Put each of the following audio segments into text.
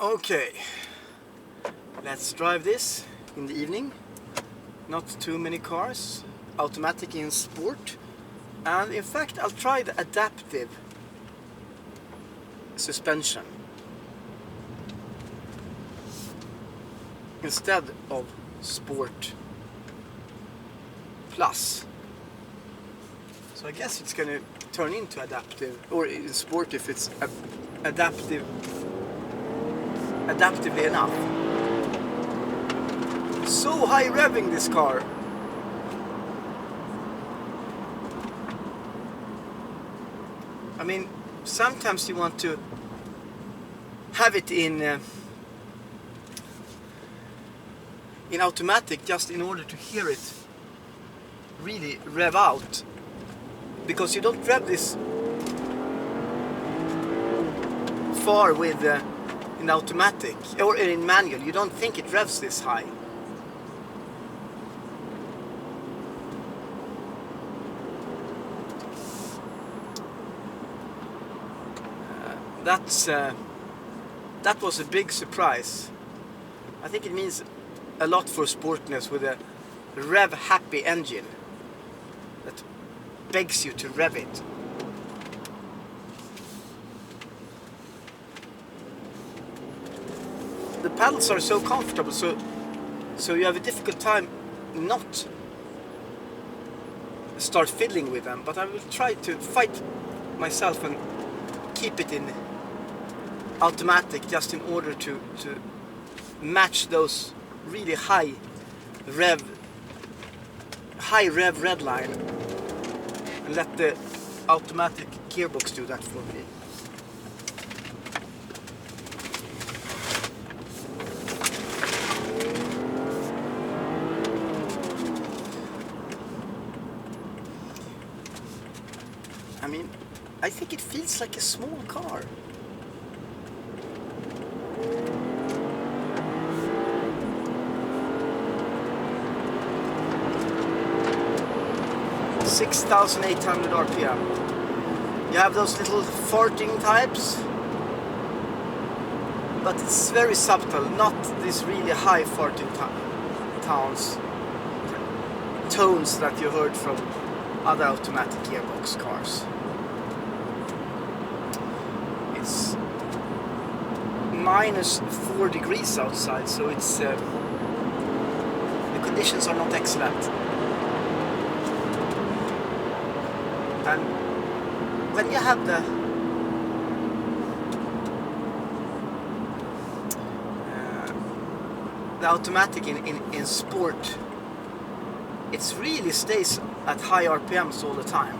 Okay, let's drive this in the evening. Not too many cars, automatic in sport, and in fact I'll try the adaptive suspension instead of sport plus. So I guess it's gonna turn into adaptive, or in sport if it's adaptively enough. So high revving this car. I mean, sometimes you want to have it in automatic just in order to hear it really rev out, because you don't rev this far with in automatic or in manual. You don't think it revs this high. That was a big surprise. I think it means a lot for sportness with a rev happy engine that begs you to rev it. The pedals are so comfortable, so you have a difficult time not start fiddling with them, but I will try to fight myself and keep it in automatic just in order to match those really high rev red line, and let the automatic gearbox do that for me. I mean, I think it feels like a small car. (6,800 RPM). You have those little farting types, but it's very subtle, not this really high farting tones that you heard from other automatic gearbox cars. It's -4 degrees outside, so it's the conditions are not excellent. And when you have the automatic in sport, it really stays at high RPMs all the time.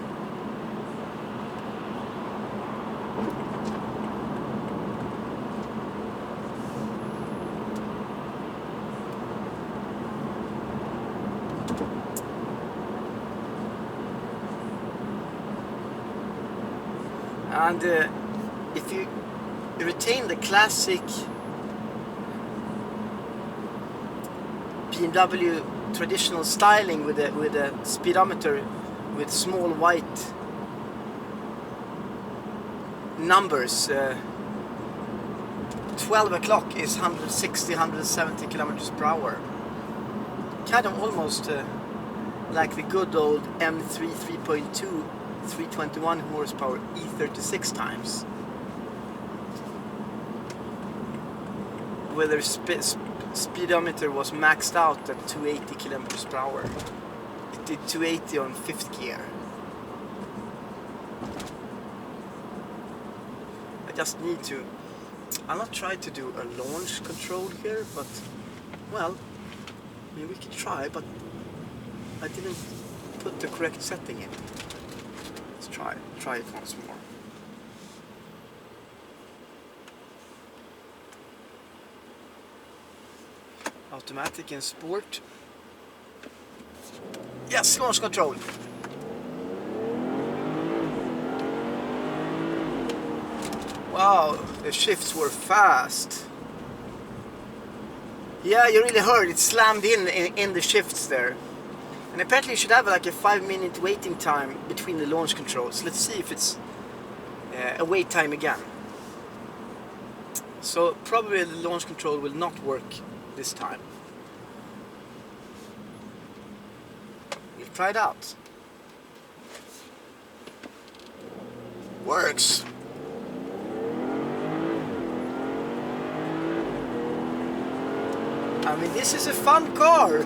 And if you retain the classic BMW traditional styling with a speedometer with small white numbers, 12 o'clock is 160-170 kilometers per hour. Kind of almost like the good old M3 3.2 321 horsepower E36 times, where their speedometer was maxed out at 280 kilometers per hour. It did 280 on 5th gear. I just need to... I'll not try to do a launch control here, but well, I mean, we could try, but I didn't put the correct setting in. Try it once more. Automatic in sport. Yes, launch control. Wow, the shifts were fast. Yeah, you really heard it slammed in the shifts there. And apparently you should have like a 5-minute waiting time between the launch controls. Let's see if it's a wait time again. So probably the launch control will not work this time. We'll try it out. Works! I mean, this is a fun car!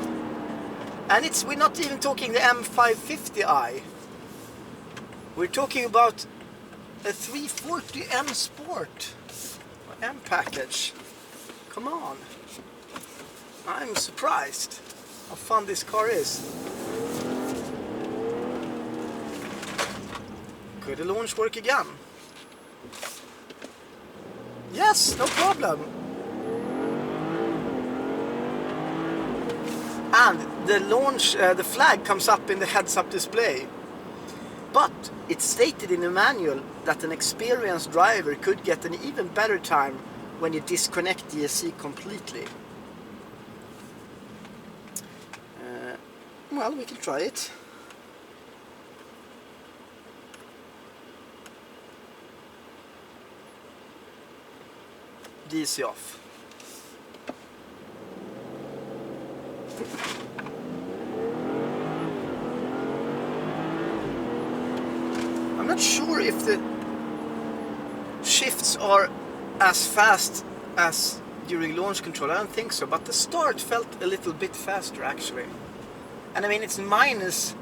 And we're not even talking the M550i. We're talking about a 340M Sport. M package. Come on. I'm surprised how fun this car is. Could the launch work again? Yes, no problem. And the launch, the flag comes up in the heads-up display. But it's stated in the manual that an experienced driver could get an even better time when you disconnect the ESC completely. Well, we can try it. DC off. I'm not sure if the shifts are as fast as during launch control. I don't think so, but the start felt a little bit faster actually. And I mean, it's minus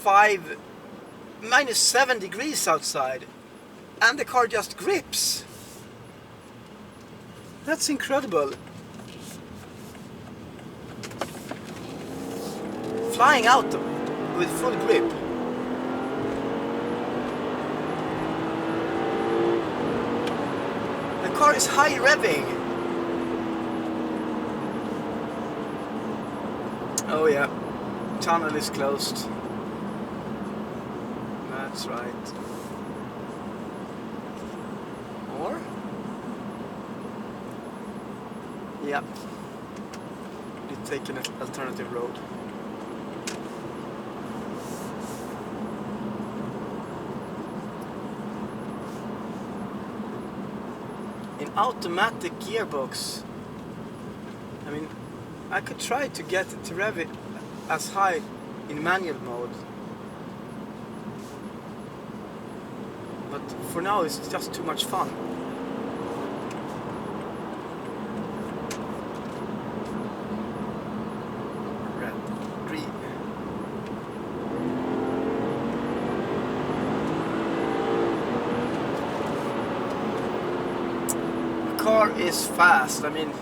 7 degrees outside, and the car just grips. That's incredible. Flying out with full grip. The car is high revving. Oh yeah, tunnel is closed. That's right. Or? Yeah. You take an alternative road. In automatic gearbox, I mean, I could try to get it to rev it as high in manual mode, but for now it's just too much fun. Red, green. The car is fast. I mean,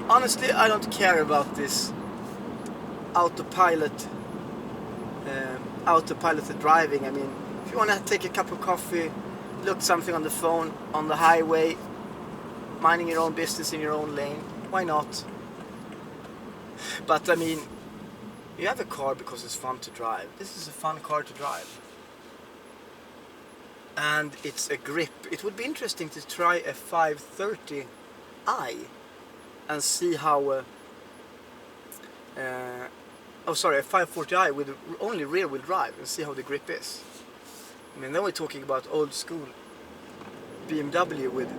honestly, I don't care about this autopiloted driving. I mean, if you want to take a cup of coffee, look something on the phone on the highway, minding your own business in your own lane, why not? But I mean, you have a car because it's fun to drive. This is a fun car to drive. And it's a grip. It would be interesting to try a 530i and see how a 540i with only rear wheel drive and see how the grip is. I mean, then we're talking about old school BMW with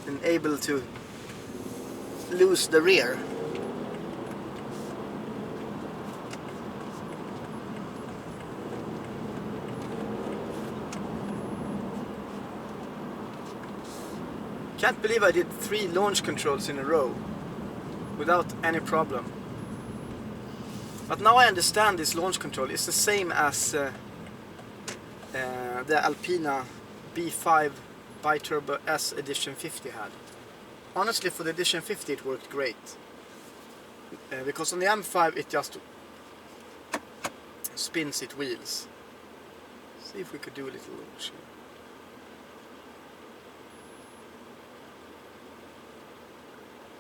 and able to lose the rear. Can't believe I did 3 launch controls in a row without any problem. But now I understand this launch control is the same as the Alpina B5 Biturbo S Edition 50 had. Honestly, for the Edition 50 it worked great. Because on the M5 it just spins its wheels. See if we could do a little launch here.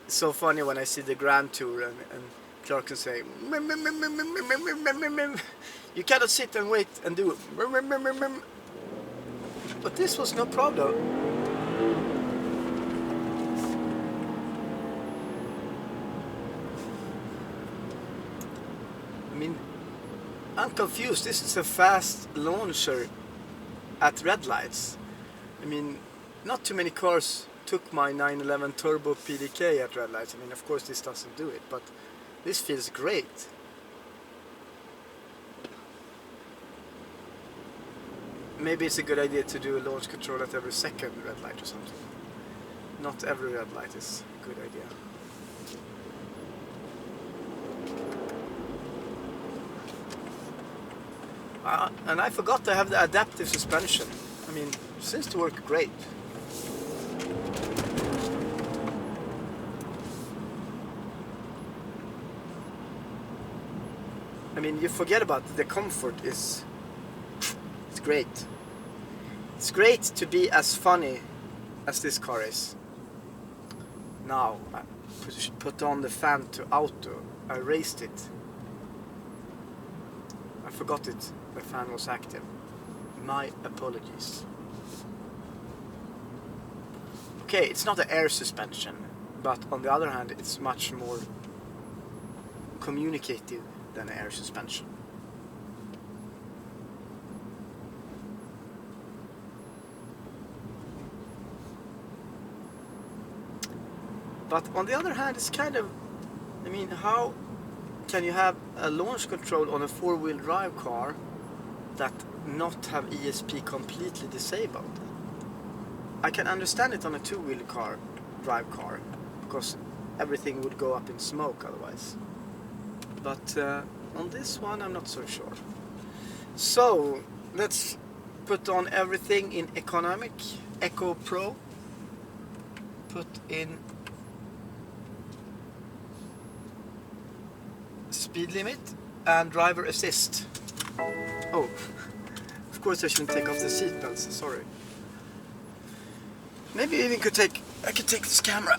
It's so funny when I see the Grand Tour and Clarkson say, you cannot sit and wait and do it. But this was no problem. I mean, I'm confused. This is a fast launcher at red lights. I mean, not too many cars took my 911 Turbo PDK at red lights. I mean, of course this doesn't do it, but this feels great. Maybe it's a good idea to do a launch control at every second red light or something. Not every red light is a good idea. And I forgot to have the adaptive suspension. I mean, it seems to work great. I mean, you forget about it. The comfort is... it's great. It's great to be as funny as this car is. Now, I put on the fan to auto. I raised it. I forgot it. The fan was active. My apologies. Okay, it's not an air suspension, but on the other hand, it's much more communicative than an air suspension. But on the other hand, it's kind of, I mean, how can you have a launch control on a four-wheel drive car that not have ESP completely disabled? I can understand it on a two-wheel drive car, because everything would go up in smoke otherwise. But on this one, I'm not so sure. So let's put on everything in economic, Eco Pro. Put in speed limit and driver assist. Oh, of course I shouldn't take off the seatbelts, sorry. Maybe even I could take this camera.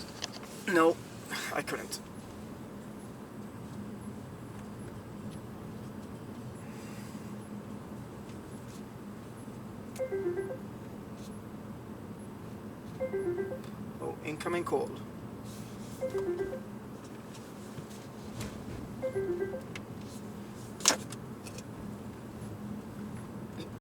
No, I couldn't. Oh, incoming call.